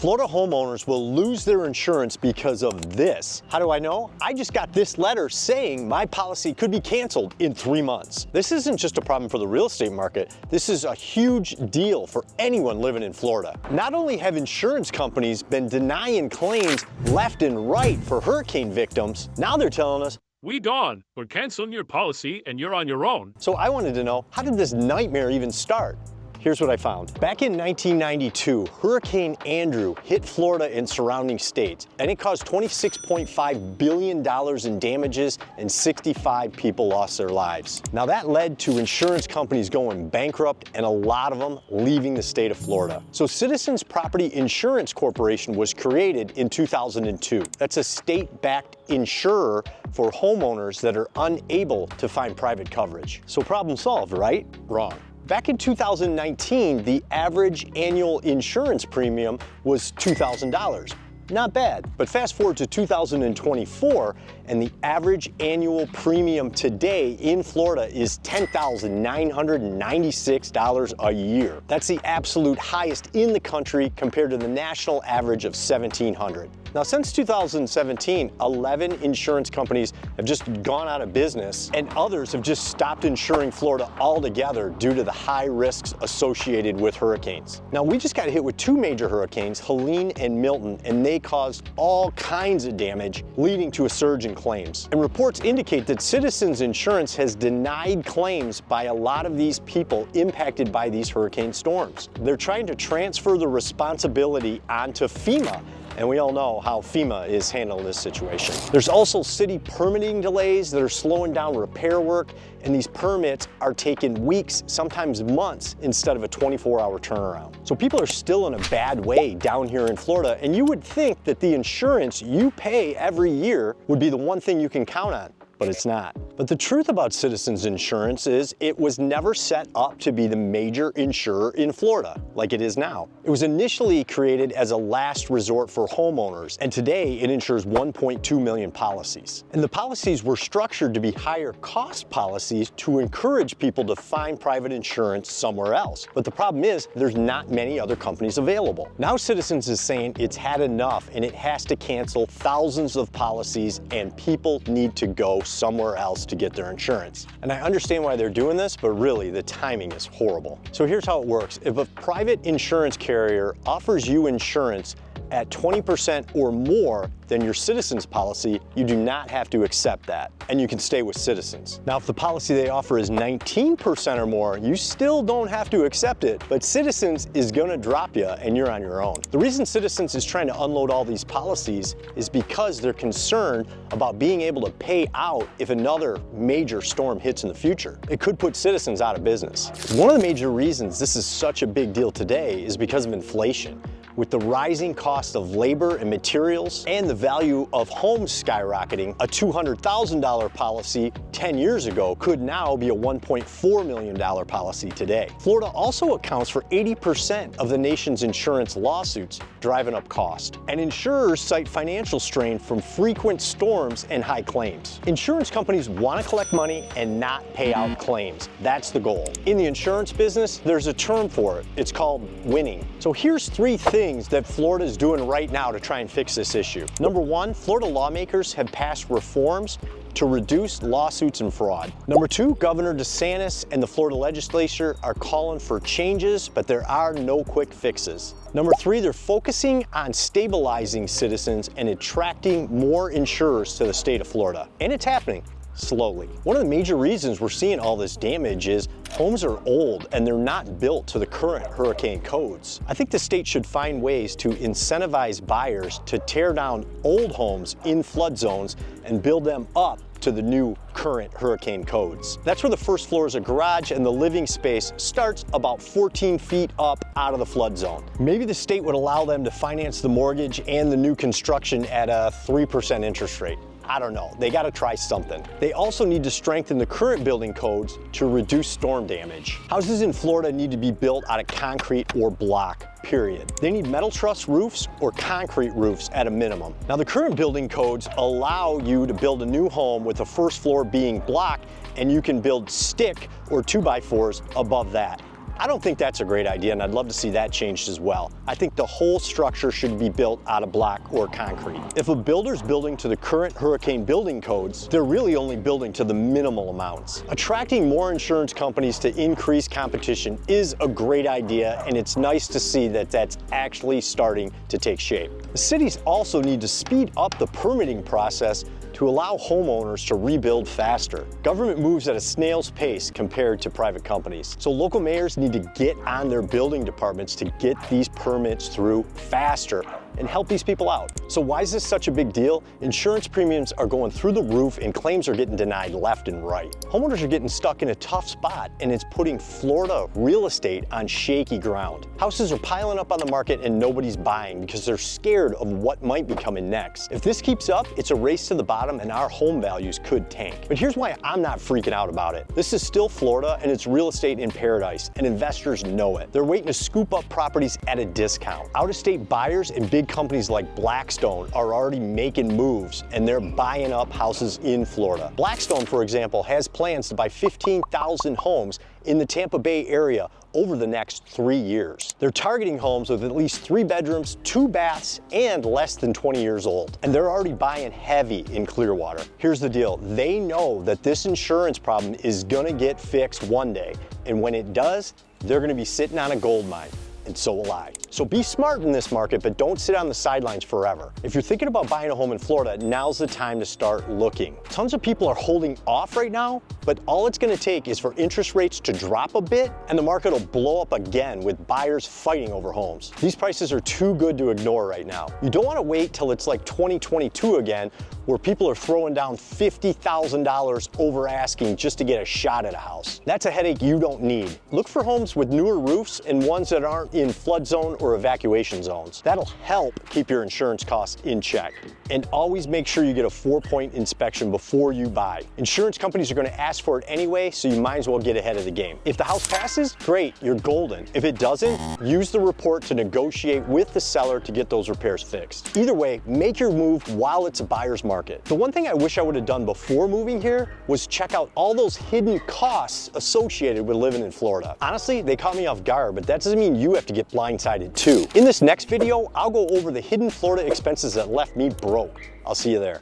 Florida homeowners will lose their insurance because of this. How do I know? I just got this letter saying my policy could be canceled in 3 months. This isn't just a problem for the real estate market. This is a huge deal for anyone living in Florida. Not only have insurance companies been denying claims left and right for hurricane victims, now they're telling us, "We Dawn, we're canceling your policy and you're on your own." So I wanted to know, how did this nightmare even start? Here's what I found. Back in 1992, Hurricane Andrew hit Florida and surrounding states, and it caused $26.5 billion in damages and 65 people lost their lives. Now that led to insurance companies going bankrupt and a lot of them leaving the state of Florida. So Citizens Property Insurance Corporation was created in 2002. That's a state-backed insurer for homeowners that are unable to find private coverage. So problem solved, right? Wrong. Back in 2019, the average annual insurance premium was $2,000. Not bad, but fast forward to 2024, and the average annual premium today in Florida is $10,996 a year. That's the absolute highest in the country compared to the national average of $1,700. Now, since 2017, 11 insurance companies have just gone out of business, and others have just stopped insuring Florida altogether due to the high risks associated with hurricanes. Now, we just got hit with 2 major hurricanes, Helene and Milton, and they caused all kinds of damage, leading to a surge in claims. And reports indicate that Citizens Insurance has denied claims by a lot of these people impacted by these hurricane storms. They're trying to transfer the responsibility onto FEMA, and we all know how FEMA is handling this situation. There's also city permitting delays that are slowing down repair work, and these permits are taking weeks, sometimes months, instead of a 24-hour turnaround. So people are still in a bad way down here in Florida, and you would think that the insurance you pay every year would be the one thing you can count on. But it's not. But the truth about Citizens Insurance is it was never set up to be the major insurer in Florida like it is now. It was initially created as a last resort for homeowners, and today it insures 1.2 million policies. And the policies were structured to be higher cost policies to encourage people to find private insurance somewhere else. But the problem is there's not many other companies available. Now Citizens is saying it's had enough and it has to cancel thousands of policies, and people need to go somewhere else to get their insurance. And I understand why they're doing this, but really the timing is horrible. So here's how it works. If a private insurance carrier offers you insurance at 20% or more than your Citizens policy, you do not have to accept that, and you can stay with Citizens. Now, if the policy they offer is 19% or more, you still don't have to accept it, but Citizens is gonna drop you and you're on your own. The reason Citizens is trying to unload all these policies is because they're concerned about being able to pay out if another major storm hits in the future. It could put Citizens out of business. One of the major reasons this is such a big deal today is because of inflation. With the rising cost of labor and materials and the value of homes skyrocketing, a $200,000 policy 10 years ago could now be a $1.4 million policy today. Florida also accounts for 80% of the nation's insurance lawsuits, driving up cost. And insurers cite financial strain from frequent storms and high claims. Insurance companies want to collect money and not pay out claims. That's the goal. In the insurance business, there's a term for it. It's called winning. So here's 3 things that Florida is doing right now to try and fix this issue. Number 1, Florida lawmakers have passed reforms to reduce lawsuits and fraud. Number 2, Governor DeSantis and the Florida legislature are calling for changes, but there are no quick fixes. Number 3, they're focusing on stabilizing Citizens and attracting more insurers to the state of Florida. And it's happening. Slowly. One of the major reasons we're seeing all this damage is homes are old and they're not built to the current hurricane codes. I think the state should find ways to incentivize buyers to tear down old homes in flood zones and build them up to the new current hurricane codes. That's where the first floor is a garage and the living space starts about 14 feet up out of the flood zone. Maybe the state would allow them to finance the mortgage and the new construction at a 3% interest rate. I don't know, they gotta try something. They also need to strengthen the current building codes to reduce storm damage. Houses in Florida need to be built out of concrete or block, period. They need metal truss roofs or concrete roofs at a minimum. Now the current building codes allow you to build a new home with the first floor being block, and you can build stick or 2x4s above that. I don't think that's a great idea, and I'd love to see that changed as well. I think the whole structure should be built out of block or concrete. If a builder's building to the current hurricane building codes, they're really only building to the minimal amounts. Attracting more insurance companies to increase competition is a great idea, and it's nice to see that that's actually starting to take shape. The cities also need to speed up the permitting process to allow homeowners to rebuild faster. Government moves at a snail's pace compared to private companies. So local mayors need to get on their building departments to get these permits through faster and help these people out. So why is this such a big deal? Insurance premiums are going through the roof and claims are getting denied left and right. Homeowners are getting stuck in a tough spot, and it's putting Florida real estate on shaky ground. Houses are piling up on the market and nobody's buying because they're scared of what might be coming next. If this keeps up, it's a race to the bottom and our home values could tank. But here's why I'm not freaking out about it. This is still Florida, and it's real estate in paradise, and investors know it. They're waiting to scoop up properties at a discount. Out-of-state buyers and big companies like Blackstone are already making moves, and they're buying up houses in Florida. Blackstone, for example, has plans to buy 15,000 homes in the Tampa Bay area over the next 3 years. They're targeting homes with at least 3 bedrooms, 2 baths, and less than 20 years old. And they're already buying heavy in Clearwater. Here's the deal. They know that this insurance problem is gonna get fixed one day. And when it does, they're gonna be sitting on a gold mine. And so will I. So be smart in this market, but don't sit on the sidelines forever. If you're thinking about buying a home in Florida, now's the time to start looking. Tons of people are holding off right now, but all it's gonna take is for interest rates to drop a bit, and the market will blow up again with buyers fighting over homes. These prices are too good to ignore right now. You don't wanna wait till it's like 2022 again, where people are throwing down $50,000 over asking just to get a shot at a house. That's a headache you don't need. Look for homes with newer roofs and ones that aren't in flood zone or evacuation zones. That'll help keep your insurance costs in check. And always make sure you get a 4-point inspection before you buy. Insurance companies are gonna ask for it anyway, so you might as well get ahead of the game. If the house passes, great, you're golden. If it doesn't, use the report to negotiate with the seller to get those repairs fixed. Either way, make your move while it's a buyer's market. The one thing I wish I would have done before moving here was check out all those hidden costs associated with living in Florida. Honestly, they caught me off guard, but that doesn't mean you have to get blindsided too. In this next video, I'll go over the hidden Florida expenses that left me broke. I'll see you there.